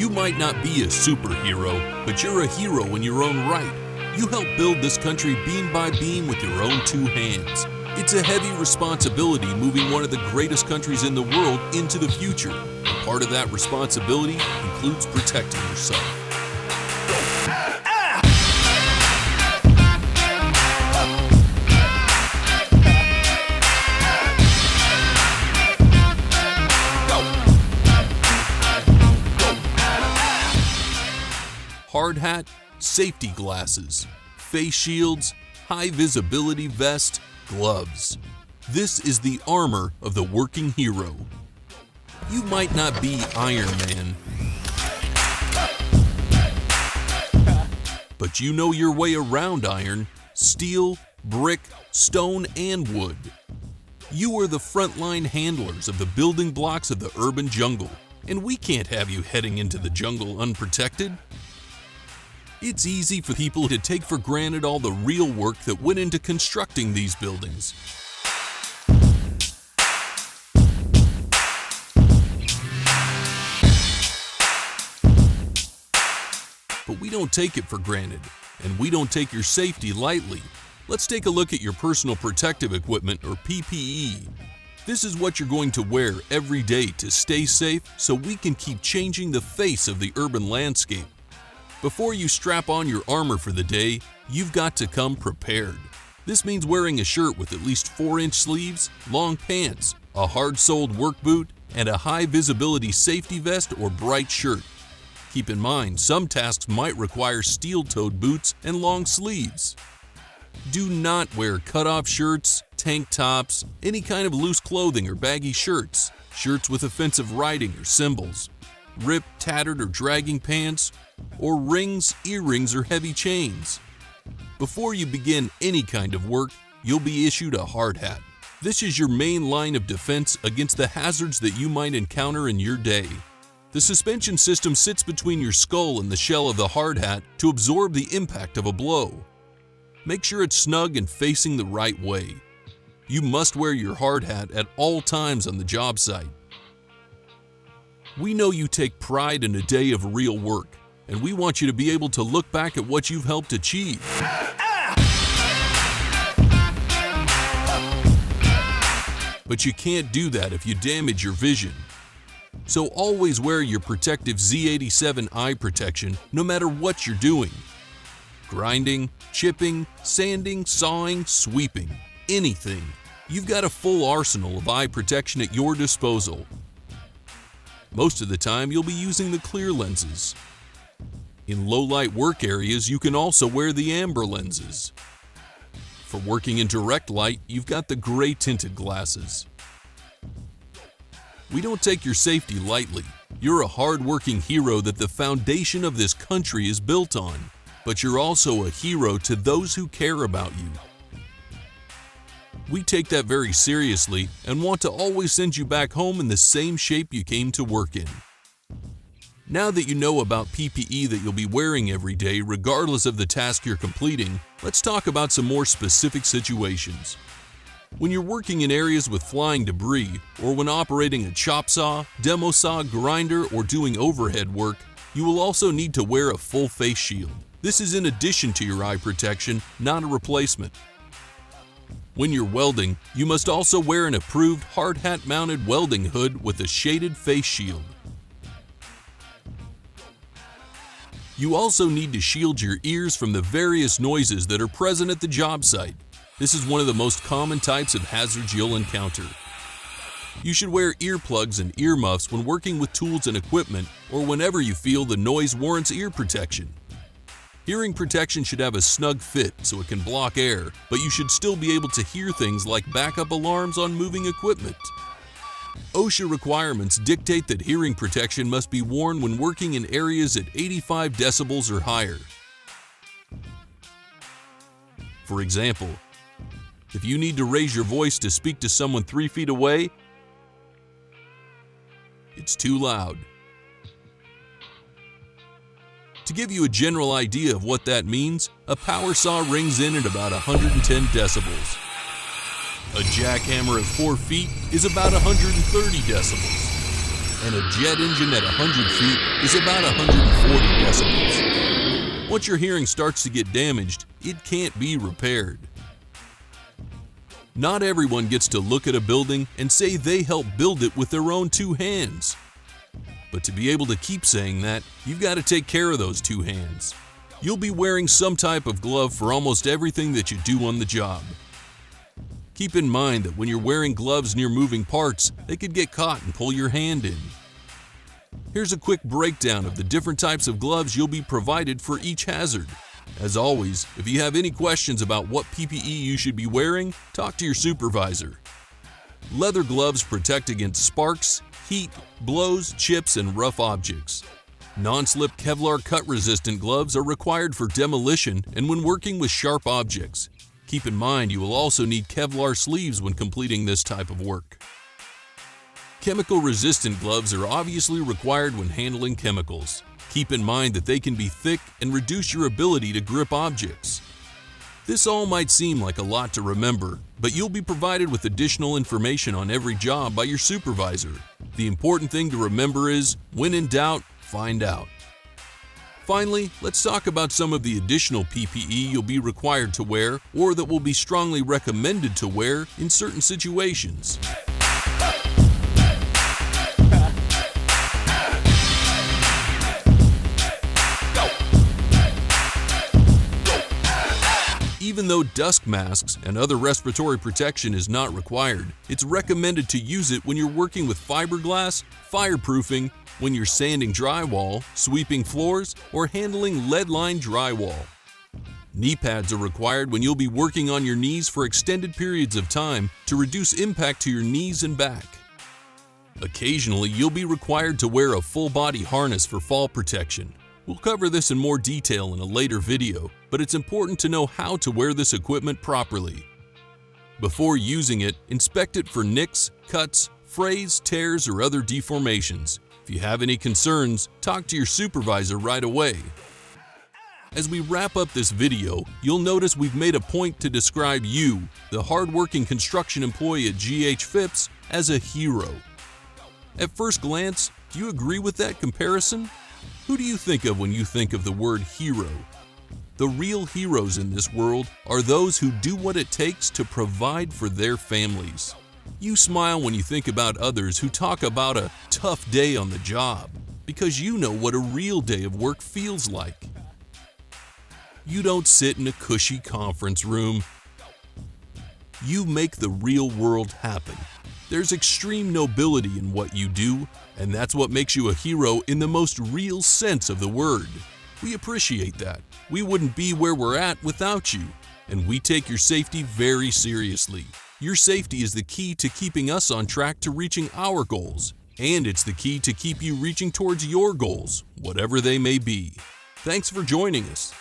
You might not be a superhero, but you're a hero in your own right. You help build this country beam by beam with your own two hands. It's a heavy responsibility moving one of the greatest countries in the world into the future. And part of that responsibility includes protecting yourself. Hard hat, safety glasses, face shields, high visibility vest, gloves. This is the armor of the working hero. You might not be Iron Man, but you know your way around iron, steel, brick, stone, and wood. You are the frontline handlers of the building blocks of the urban jungle, and we can't have you heading into the jungle unprotected. It's easy for people to take for granted all the real work that went into constructing these buildings. But we don't take it for granted, and we don't take your safety lightly. Let's take a look at your personal protective equipment, or PPE. This is what you're going to wear every day to stay safe, so we can keep changing the face of the urban landscape. Before you strap on your armor for the day, you've got to come prepared. This means wearing a shirt with at least 4-inch sleeves, long pants, a hard-soled work boot, and a high-visibility safety vest or bright shirt. Keep in mind, some tasks might require steel-toed boots and long sleeves. Do not wear cut-off shirts, tank tops, any kind of loose clothing or baggy shirts, shirts with offensive writing or symbols, ripped, tattered, or dragging pants, or rings, earrings, or heavy chains. Before you begin any kind of work, you'll be issued a hard hat. This is your main line of defense against the hazards that you might encounter in your day. The suspension system sits between your skull and the shell of the hard hat to absorb the impact of a blow. Make sure it's snug and facing the right way. You must wear your hard hat at all times on the job site. We know you take pride in a day of real work, and we want you to be able to look back at what you've helped achieve. But you can't do that if you damage your vision. So always wear your protective Z87 eye protection no matter what you're doing. Grinding, chipping, sanding, sawing, sweeping, anything. You've got a full arsenal of eye protection at your disposal. Most of the time you'll be using the clear lenses. In low-light work areas, you can also wear the amber lenses. For working in direct light, you've got the gray tinted glasses. We don't take your safety lightly. You're a hard-working hero that the foundation of this country is built on, but you're also a hero to those who care about you. We take that very seriously and want to always send you back home in the same shape you came to work in. Now that you know about PPE that you'll be wearing every day, regardless of the task you're completing, let's talk about some more specific situations. When you're working in areas with flying debris, or when operating a chop saw, demo saw, grinder, or doing overhead work, you will also need to wear a full face shield. This is in addition to your eye protection, not a replacement. When you're welding, you must also wear an approved hard hat mounted welding hood with a shaded face shield. You also need to shield your ears from the various noises that are present at the job site. This is one of the most common types of hazards you'll encounter. You should wear earplugs and earmuffs when working with tools and equipment, or whenever you feel the noise warrants ear protection. Hearing protection should have a snug fit so it can block air, but you should still be able to hear things like backup alarms on moving equipment. OSHA requirements dictate that hearing protection must be worn when working in areas at 85 decibels or higher. For example, if you need to raise your voice to speak to someone 3 feet away, it's too loud. To give you a general idea of what that means, a power saw rings in at about 110 decibels. A jackhammer at 4 feet is about 130 decibels. and a jet engine at 100 feet is about 140 decibels. Once your hearing starts to get damaged, it can't be repaired. Not everyone gets to look at a building and say they helped build it with their own two hands. But to be able to keep saying that, you've got to take care of those two hands. You'll be wearing some type of glove for almost everything that you do on the job. Keep in mind that when you're wearing gloves near moving parts, they could get caught and pull your hand in. Here's a quick breakdown of the different types of gloves you'll be provided for each hazard. As always, if you have any questions about what PPE you should be wearing, talk to your supervisor. Leather gloves protect against sparks, heat, blows, chips, and rough objects. Non-slip Kevlar cut-resistant gloves are required for demolition and when working with sharp objects. Keep in mind you will also need Kevlar sleeves when completing this type of work. Chemical-resistant gloves are obviously required when handling chemicals. Keep in mind that they can be thick and reduce your ability to grip objects. This all might seem like a lot to remember, but you'll be provided with additional information on every job by your supervisor. The important thing to remember is, when in doubt, find out. Finally, let's talk about some of the additional PPE you'll be required to wear or that will be strongly recommended to wear in certain situations. Even though dust masks and other respiratory protection is not required, it's recommended to use it when you're working with fiberglass, fireproofing, when you're sanding drywall, sweeping floors, or handling lead-lined drywall. Knee pads are required when you'll be working on your knees for extended periods of time to reduce impact to your knees and back. Occasionally, you'll be required to wear a full-body harness for fall protection. We'll cover this in more detail in a later video, but it's important to know how to wear this equipment properly. Before using it, inspect it for nicks, cuts, frays, tears, or other deformations. If you have any concerns, talk to your supervisor right away. As we wrap up this video, you'll notice we've made a point to describe you, the hardworking construction employee at GH Phipps, as a hero. At first glance, do you agree with that comparison? Who do you think of when you think of the word hero? The real heroes in this world are those who do what it takes to provide for their families. You smile when you think about others who talk about a tough day on the job, because you know what a real day of work feels like. You don't sit in a cushy conference room. You make the real world happen. There's extreme nobility in what you do, and that's what makes you a hero in the most real sense of the word. We appreciate that. We wouldn't be where we're at without you, and we take your safety very seriously. Your safety is the key to keeping us on track to reaching our goals, and it's the key to keep you reaching towards your goals, whatever they may be. Thanks for joining us.